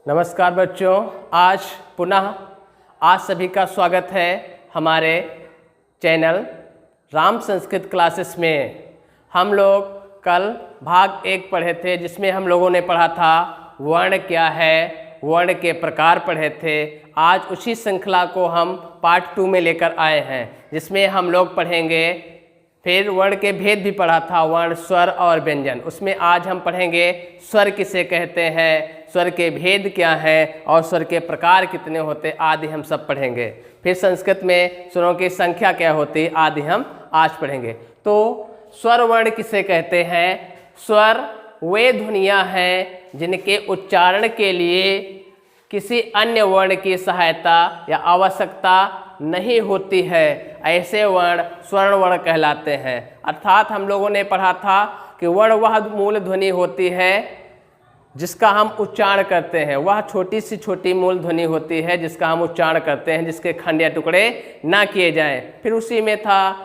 नमस्कार बच्चों, आज पुनः आज सभी का स्वागत है हमारे चैनल राम संस्कृत क्लासेस में। हम लोग कल भाग 1 पढ़े थे, जिसमें हम लोगों ने पढ़ा था वर्ण क्या है, वर्ण के प्रकार पढ़े थे। आज उसी श्रृंखला को हम पार्ट 2 में लेकर आए हैं, जिसमें हम लोग पढ़ेंगे, फिर वर्ण के भेद भी पढ़ा था, वर्ण, स्वर और व्यंजन। उसमें आज हम पढ़ेंगे स्वर किसे कहते हैं, स्वर के भेद क्या हैं और स्वर के प्रकार कितने होते आदि हम सब पढ़ेंगे। फिर संस्कृत में स्वरों की संख्या क्या होती आदि हम आज पढ़ेंगे। तो स्वर वर्ण किसे कहते हैं? स्वर वे ध्वनियाँ हैं जिनके उच्चारण के लिए किसी अन्य वर्ण की सहायता या आवश्यकता नहीं होती है, ऐसे वर्ण स्वर्ण वर्ण कहलाते हैं। अर्थात हम लोगों ने पढ़ा था कि वर्ण वह मूल ध्वनि होती है जिसका हम उच्चारण करते हैं, वह छोटी से छोटी मूल ध्वनि होती है जिसका हम उच्चारण करते हैं, जिसके खंड या टुकड़े ना किए जाएं। फिर उसी में था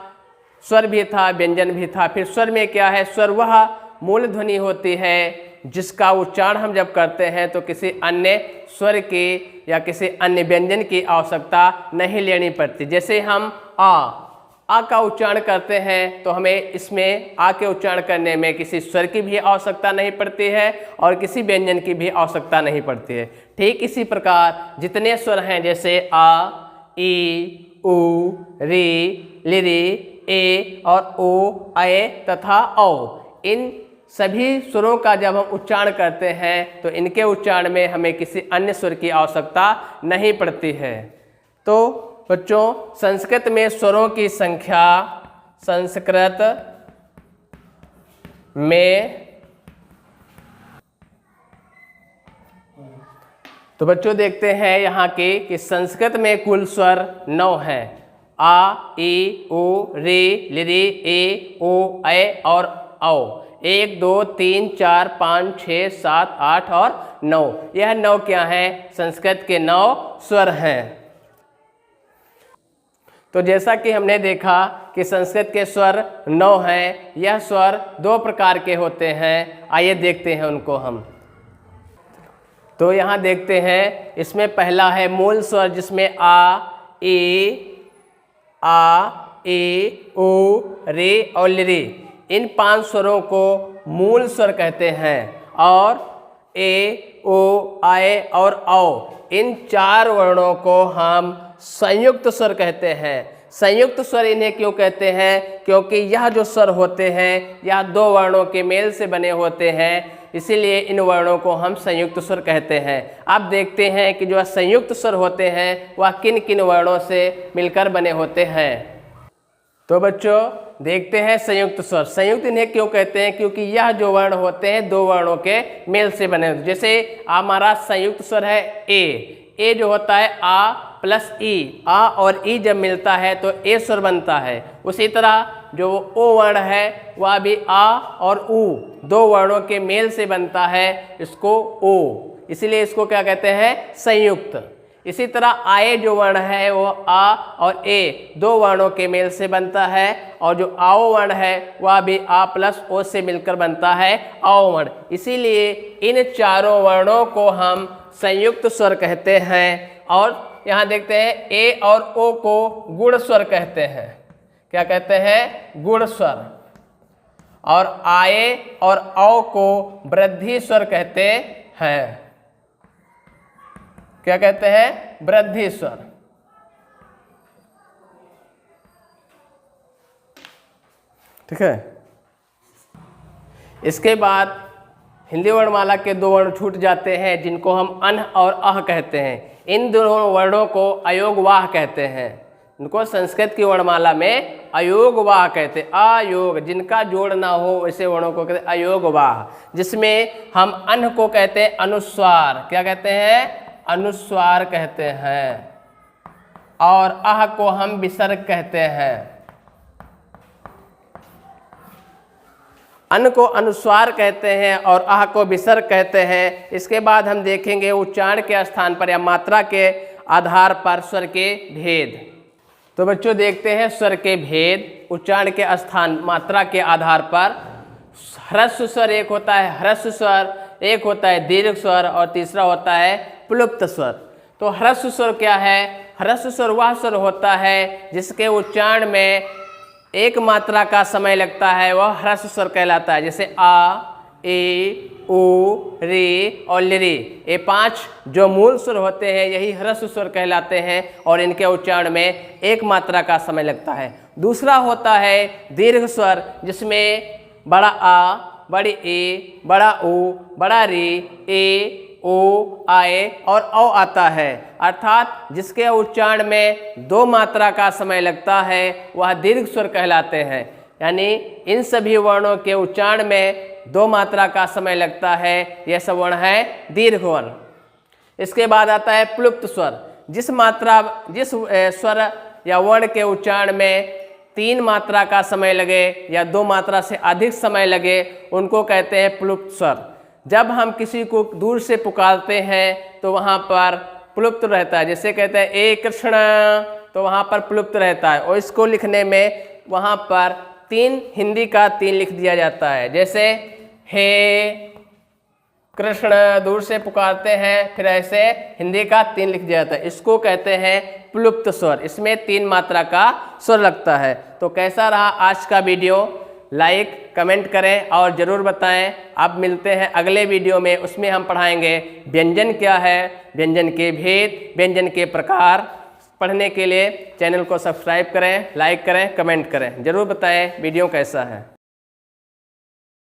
स्वर भी था, व्यंजन भी था। फिर स्वर में क्या है? स्वर वह मूल ध्वनि होती है जिसका उच्चारण हम जब करते हैं तो किसी अन्य स्वर की या किसी अन्य व्यंजन की आवश्यकता नहीं लेनी पड़ती। जैसे हम आ का उच्चारण करते हैं तो हमें इसमें आ के उच्चारण करने में किसी स्वर की भी आवश्यकता नहीं पड़ती है और किसी व्यंजन की भी आवश्यकता नहीं पड़ती है। ठीक इसी प्रकार जितने स्वर हैं, जैसे आ, ई, उ, री, लिरी, ए और ओ, ऐ तथा औ, इन सभी स्वरों का जब हम उच्चारण करते हैं तो इनके उच्चारण में हमें किसी अन्य स्वर की आवश्यकता नहीं पड़ती है। तो बच्चों, संस्कृत में स्वरों की संख्या, संस्कृत में तो बच्चों देखते हैं यहाँ की कि संस्कृत में कुल स्वर 9 हैं। आ, ई, उ, री, लिरी, ए, ओ, ऐ और औ। 1, 2, 3, 4, 5, 6, 7, 8 और 9। यह 9 क्या हैं? संस्कृत के 9 स्वर हैं। तो जैसा कि हमने देखा कि संस्कृत के स्वर 9 हैं। यह स्वर 2 प्रकार के होते हैं। आइए देखते हैं उनको हम। तो यहाँ देखते हैं, इसमें पहला है मूल स्वर, जिसमें आ, ए, उ, रे और लिरी, इन 5 स्वरों को मूल स्वर कहते हैं। और ए, ओ, ऐ और औ, इन 4 वर्णों को हम संयुक्त स्वर कहते हैं। संयुक्त स्वर इन्हें क्यों कहते हैं? क्योंकि यह जो स्वर होते हैं यह 2 वर्णों के मेल से बने होते हैं, इसीलिए इन वर्णों को हम संयुक्त स्वर कहते हैं। अब देखते हैं कि जो संयुक्त स्वर होते हैं वह किन किन वर्णों से मिलकर बने होते हैं। तो बच्चों देखते हैं संयुक्त स्वर। संयुक्त इन्हें क्यों कहते हैं? क्योंकि यह जो वर्ण होते हैं 2 वर्णों के मेल से बने होते हैं। जैसे हमारा संयुक्त स्वर है ए जो होता है आ प्लस ई, आ और ई जब मिलता है तो ए स्वर बनता है। उसी तरह जो ओ वर्ण है वह भी आ और उ 2 वर्णों के मेल से बनता है, इसको ओ, इसीलिए इसको क्या कहते हैं? संयुक्त। इसी तरह आए जो वर्ण है वो आ और ए 2 वर्णों के मेल से बनता है, और जो आओ वर्ण है वह भी आ प्लस ओ से मिलकर बनता है आओ वर्ण। इसीलिए इन 4 वर्णों को हम संयुक्त स्वर कहते हैं। और यहाँ देखते हैं ए और ओ को गुण स्वर कहते हैं। क्या कहते हैं? गुण स्वर। और आए और औ को वृद्धि स्वर कहते हैं। क्या कहते हैं? वृद्धि स्वर। ठीक है। इसके बाद हिंदी वर्णमाला के 2 वर्ण छूट जाते हैं, जिनको हम अन और अह कहते हैं। इन दोनों वर्णों को अयोगवाह कहते हैं। इनको संस्कृत की वर्णमाला में अयोगवाह कहते हैं। अयोग, जिनका जोड़ ना हो ऐसे वर्णों को कहते हैं अयोगवाह। जिसमें हम अन को कहते हैं अनुस्वार। क्या कहते हैं? अनुस्वार कहते हैं। और अह को हम विसर्ग कहते हैं। अन को अनुस्वार कहते हैं और अह को विसर्ग कहते हैं। इसके बाद हम देखेंगे उच्चारण के स्थान पर या मात्रा के आधार पर स्वर के भेद। तो बच्चों देखते हैं स्वर के भेद उच्चारण के स्थान मात्रा के आधार पर। ह्रस्व स्वर एक होता है ह्रस्व स्वर, एक होता है दीर्घ स्वर और तीसरा होता है प्लुप्त स्वर। तो ह्रस्व स्वर क्या है? ह्रस्व स्वर वह स्वर होता है जिसके उच्चारण में एक मात्रा का समय लगता है, वह ह्रस्व स्वर कहलाता है। जैसे आ, ए, उ, रे और लिरी, ये 5 जो मूल स्वर होते हैं यही ह्रस्व स्वर कहलाते हैं और इनके उच्चारण में एक मात्रा का समय लगता है। दूसरा होता है दीर्घ स्वर, जिसमें बड़ा आ, बड़ी ए, बड़ा उ, बड़ा रे, ए, ओ, आए और औ आता है, अर्थात जिसके उच्चारण में 2 मात्रा का समय लगता है वह दीर्घ स्वर कहलाते हैं। यानी इन सभी वर्णों के उच्चारण में 2 मात्रा का समय लगता है, यह सब वर्ण है दीर्घ वर्ण। इसके बाद आता है प्लुप्त स्वर। जिस स्वर या वर्ण के उच्चारण में 3 मात्रा का समय लगे या 2 मात्रा से अधिक समय लगे उनको कहते हैं प्लुप्त स्वर। जब हम किसी को दूर से पुकारते हैं तो वहाँ पर प्लुप्त रहता है। जैसे कहते हैं ए कृष्ण, तो वहाँ पर प्लुप्त रहता है और इसको लिखने में वहाँ पर 3 हिंदी का 3 लिख दिया जाता है। जैसे हे कृष्ण दूर से पुकारते हैं, फिर ऐसे हिंदी का 3 लिख दिया जाता है, इसको कहते हैं प्लुप्त स्वर। इसमें 3 मात्रा का स्वर लगता है। तो कैसा रहा आज का वीडियो? लाइक कमेंट करें और ज़रूर बताएं। अब मिलते हैं अगले वीडियो में, उसमें हम पढ़ाएंगे व्यंजन क्या है, व्यंजन के भेद, व्यंजन के प्रकार। पढ़ने के लिए चैनल को सब्सक्राइब करें, लाइक करें, कमेंट करें। ज़रूर बताएं वीडियो कैसा है।